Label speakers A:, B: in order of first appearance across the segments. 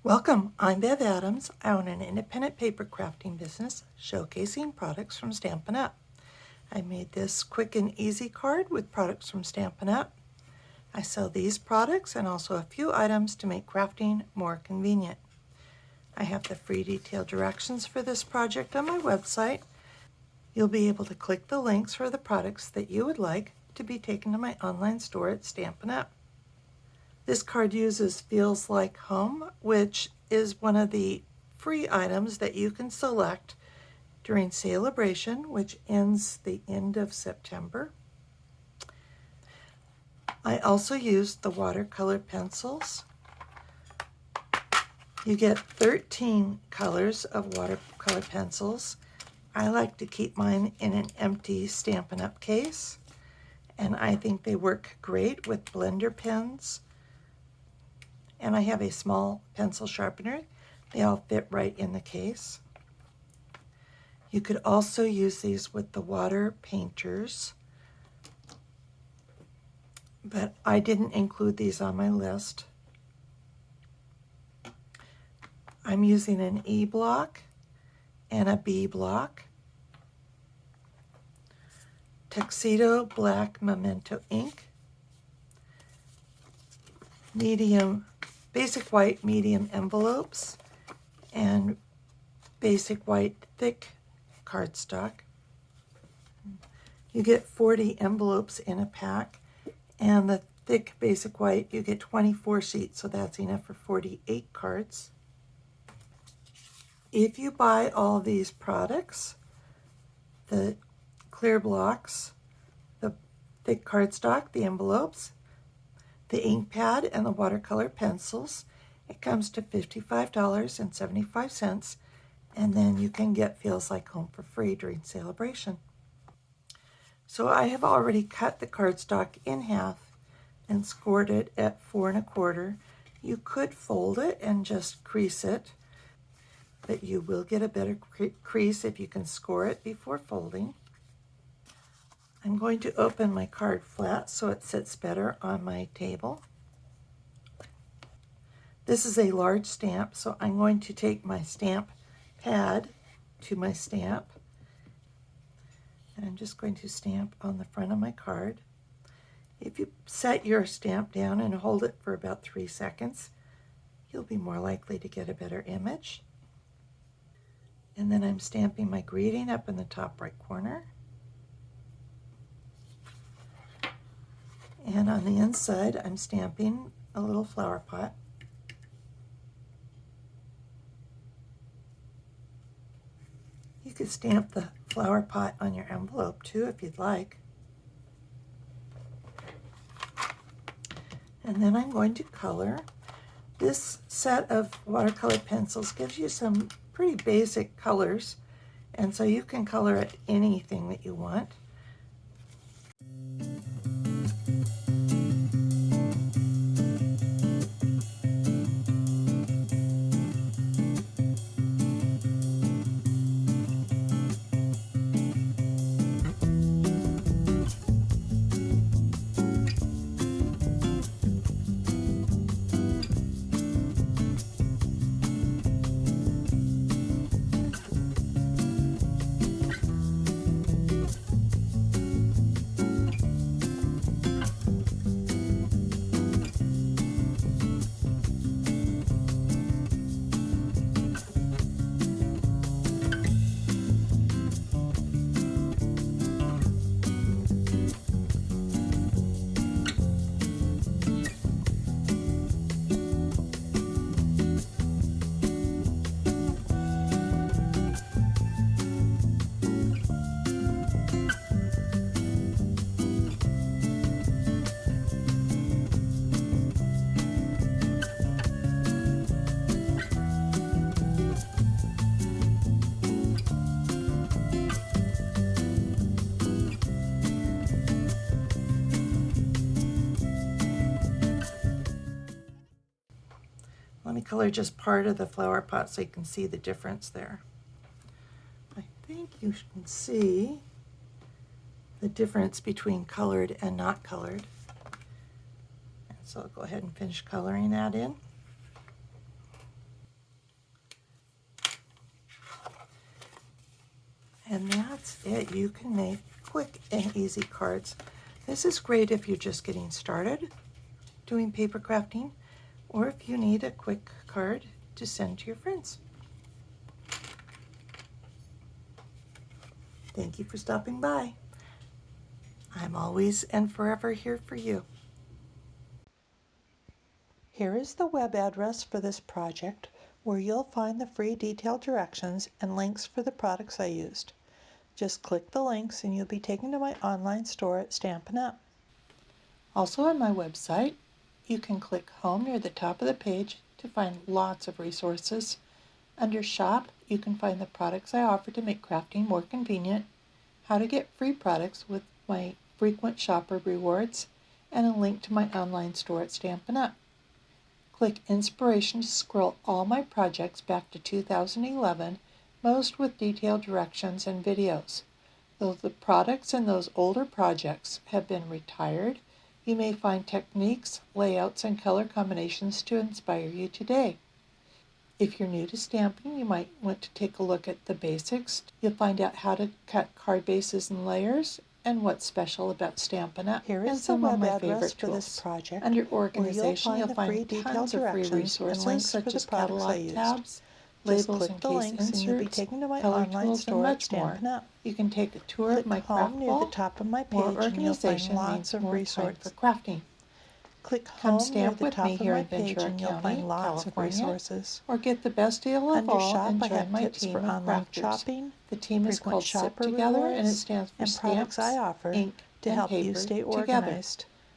A: Welcome, I'm Bev Adams. I own an independent paper crafting business showcasing products from Stampin' Up. I made this quick and easy card with products from Stampin' Up. I sell these products and also a few items to make crafting more convenient. I have the free detailed directions for this project on my website. You'll be able to click the links for the products that you would like to be taken to my online store at Stampin' Up. This card uses Feels Like Home, which is one of the free items that you can select during Sale-a-Bration, which ends the end of September. I also used the watercolor pencils. You get 13 colors of watercolor pencils. I like to keep mine in an empty Stampin' Up case, and I think they work great with blender pens. And I have a small pencil sharpener. They all fit right in the case. You could also use these with the water painters, but I didn't include these on my list. I'm using an E block and a B block. Tuxedo Black Memento ink. Basic white medium envelopes and basic white thick cardstock. You get 40 envelopes in a pack, and the thick basic white you get 24 sheets, so that's enough for 48 cards. If you buy all these products, the clear blocks, the thick cardstock, the envelopes, the ink pad, and the watercolor pencils, it comes to $55.75, and then you can get Feels Like Home for free during Sale-a-Bration. So I have already cut the cardstock in half and scored it at 4 1/4. You could fold it and just crease it, but you will get a better crease if you can score it before folding. I'm going to open my card flat so it sits better on my table. This is a large stamp, so I'm going to take my stamp pad to my stamp. And I'm just going to stamp on the front of my card. If you set your stamp down and hold it for about 3 seconds, you'll be more likely to get a better image. And then I'm stamping my greeting up in the top right corner. And on the inside, I'm stamping a little flower pot. You could stamp the flower pot on your envelope too if you'd like. And then I'm going to color. This set of watercolor pencils gives you some pretty basic colors, and so you can color it anything that you want. Let me color just part of the flower pot so you can see the difference there. I think you can see the difference between colored and not colored. And so I'll go ahead and finish coloring that in. And that's it. You can make quick and easy cards. This is great if you're just getting started doing paper crafting, or if you need a quick card to send to your friends. Thank you for stopping by. I'm always and forever here for you. Here is the web address for this project, where you'll find the free detailed directions and links for the products I used. Just click the links and you'll be taken to my online store at Stampin' Up! Also on my website, you can click home near the top of the page to find lots of resources. Under Shop, you can find the products I offer to make crafting more convenient, how to get free products with my frequent shopper rewards, and a link to my online store at Stampin' Up! Click Inspiration to scroll all my projects back to 2011, most with detailed directions and videos. Though the products in those older projects have been retired, you may find techniques, layouts, and color combinations to inspire you today. If you're new to stamping, you might want to take a look at the basics. You'll find out how to cut card bases and layers and what's special about Stampin' Up! Here is some of my favorite tools. This project. Under Organization, you'll find tons of free resources such as catalog tabs, labels and case inserts, color tools, and much more. You can take a tour of my craft wall. More organization means more time for crafting. Come stamp with me here in Ventura County, California, or get the best deal of all and join my team of crafters. The team is called SIP Together, and it stands for Stamps, Ink, and Paper Together.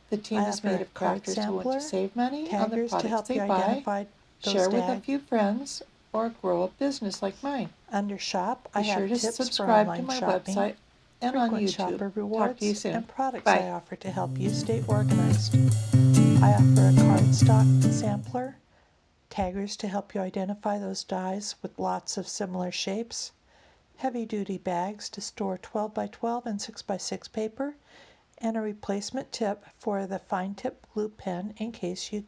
A: The team is made of crafters who want to save money on the products they buy, share with a few friends, or grow a business like mine. Under Shop, be sure to subscribe to my website and on YouTube. Talk to you soon. And products I offer to help you stay organized. I offer a cardstock sampler, taggers to help you identify those dies with lots of similar shapes, heavy-duty bags to store 12 by 12 and 6 by 6 paper, and a replacement tip for the fine tip glue pen in case you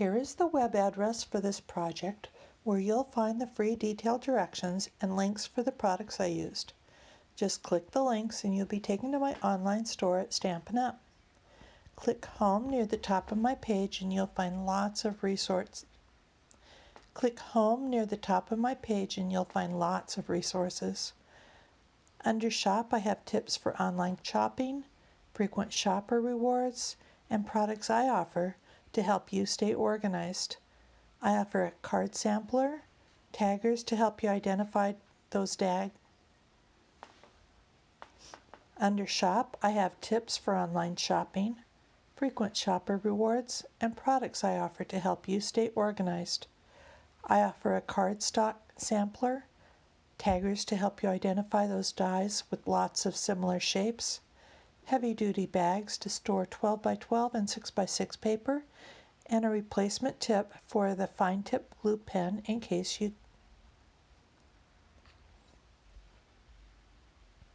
A: Here is the web address for this project, where you'll find the free detailed directions and links for the products I used. Just click the links and you'll be taken to my online store at Stampin' Up! Click Home near the top of my page and you'll find lots of resources. Click Home near the top of my page and you'll find lots of resources. Under Shop, I have tips for online shopping, frequent shopper rewards, and products I offer to help you stay organized. I offer a card sampler, taggers to help you identify those tags. Under Shop, I have tips for online shopping, frequent shopper rewards, and products I offer to help you stay organized. I offer a cardstock sampler, taggers to help you identify those dies with lots of similar shapes, heavy-duty bags to store 12 by 12 and 6 by 6 paper, and a replacement tip for the fine tip glue pen in case you